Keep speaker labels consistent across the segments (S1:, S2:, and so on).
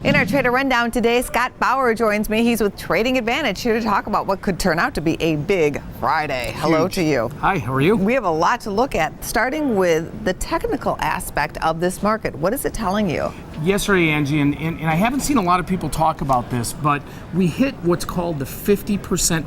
S1: In our Trader Rundown today, Scott Bauer joins me. He's with Trading Advantage, here to talk about what could turn out to be a big Friday. Hello to you.
S2: Hi, how are you?
S1: We have a lot to look at, starting with the technical aspect of this market. What is it telling you?
S2: Yesterday, Angie, and I haven't seen a lot of people talk about this, but we hit what's called the 50%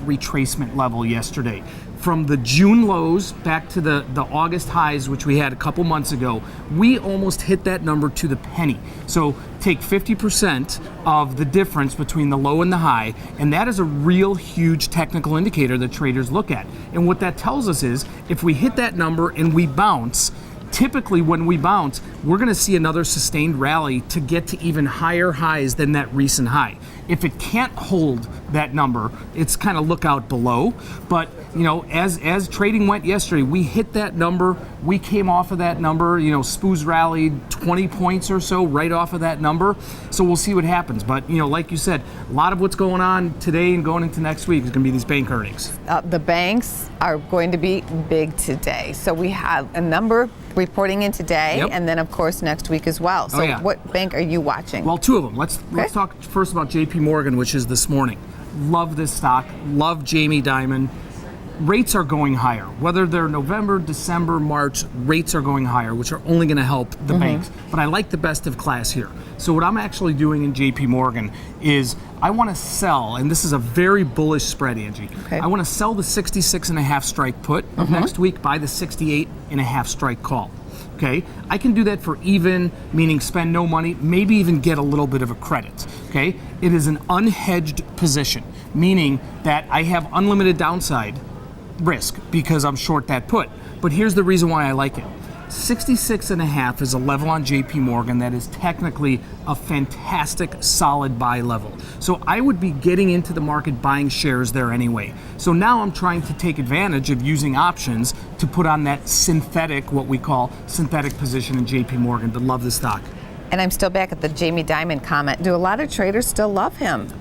S2: retracement level yesterday. From the June lows back to the August highs, which we had a couple months ago, we almost hit that number to the penny. So take 50% of the difference between the low and the high, and that is a real huge technical indicator that traders look at. And what that tells us is, if we hit that number and we bounce, typically when we bounce, we're going to see another sustained rally to get to even higher highs than that recent high. If it can't hold that number, it's kind of look out below. But you know, as trading went yesterday, we hit that number, we came off of that number, you know, SPOOs rallied 20 points or so right off of that number. So we'll see what happens. But you know, like you said, a lot of what's going on today and going into next week is going to be these bank earnings.
S1: The banks are going to be big today. So we have a number reporting in today,
S2: Yep.
S1: and then of course next week as well. So
S2: yeah.
S1: What bank are you watching?
S2: Well, two of them. Let's talk first about JP Morgan, which is this morning. Love this stock, love Jamie Dimon. Rates are going higher. Whether they're November, December, March, rates are going higher, which are only going to help the banks. But I like the best of class here. So what I'm actually doing in JP Morgan is I want to sell, and this is a very bullish spread, Angie. I want to sell the 66.5 strike put of next week, buy the 68.5 strike call. Okay, I can do that for even, meaning spend no money, maybe even get a little bit of a credit. Okay, it is an unhedged position, meaning that I have unlimited downside risk because I'm short that put. But here's the reason why I like it. 66.5 is a level on JP Morgan that is technically a fantastic solid buy level. So I would be getting into the market buying shares there anyway. So now I'm trying to take advantage of using options to put on that synthetic, what we call synthetic position in JP Morgan, but love the stock.
S1: And I'm still back at the Jamie Dimon comment. Do a lot of traders still love him?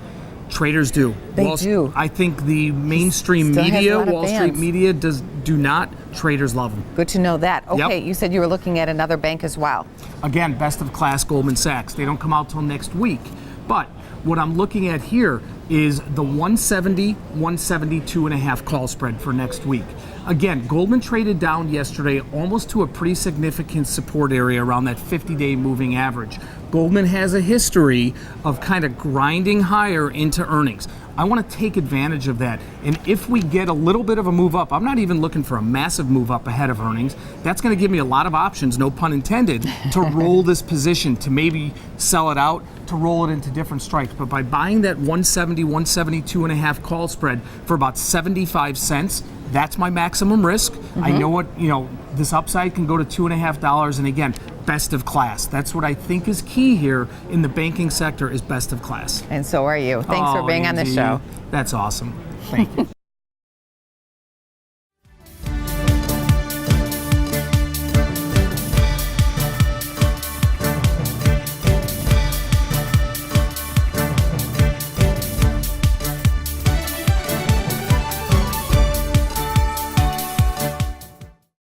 S2: Traders do.
S1: They do.
S2: I think the mainstream media, Wall Street media, do not. Traders love them.
S1: Good to know that. Okay,
S2: Yep.
S1: You said you were looking at another bank as well.
S2: Again, best of class Goldman Sachs. They don't come out till next week. But what I'm looking at here is the 170, 172.5 call spread for next week. Again, Goldman traded down yesterday almost to a pretty significant support area around that 50-day moving average. Goldman has a history of kind of grinding higher into earnings. I want to take advantage of that. And if we get a little bit of a move up, I'm not even looking for a massive move up ahead of earnings. That's going to give me a lot of options, no pun intended, to roll this position, to maybe sell it out, to roll it into different strikes. But by buying that 170, 172.5 call spread for about 75 cents, that's my maximum risk. I know what, you know, this upside can go to $2.50, and again, best of class. That's what I think is key here in the banking sector, is best of class.
S1: And so are you. Thanks for being on the show.
S2: That's awesome. Thank you.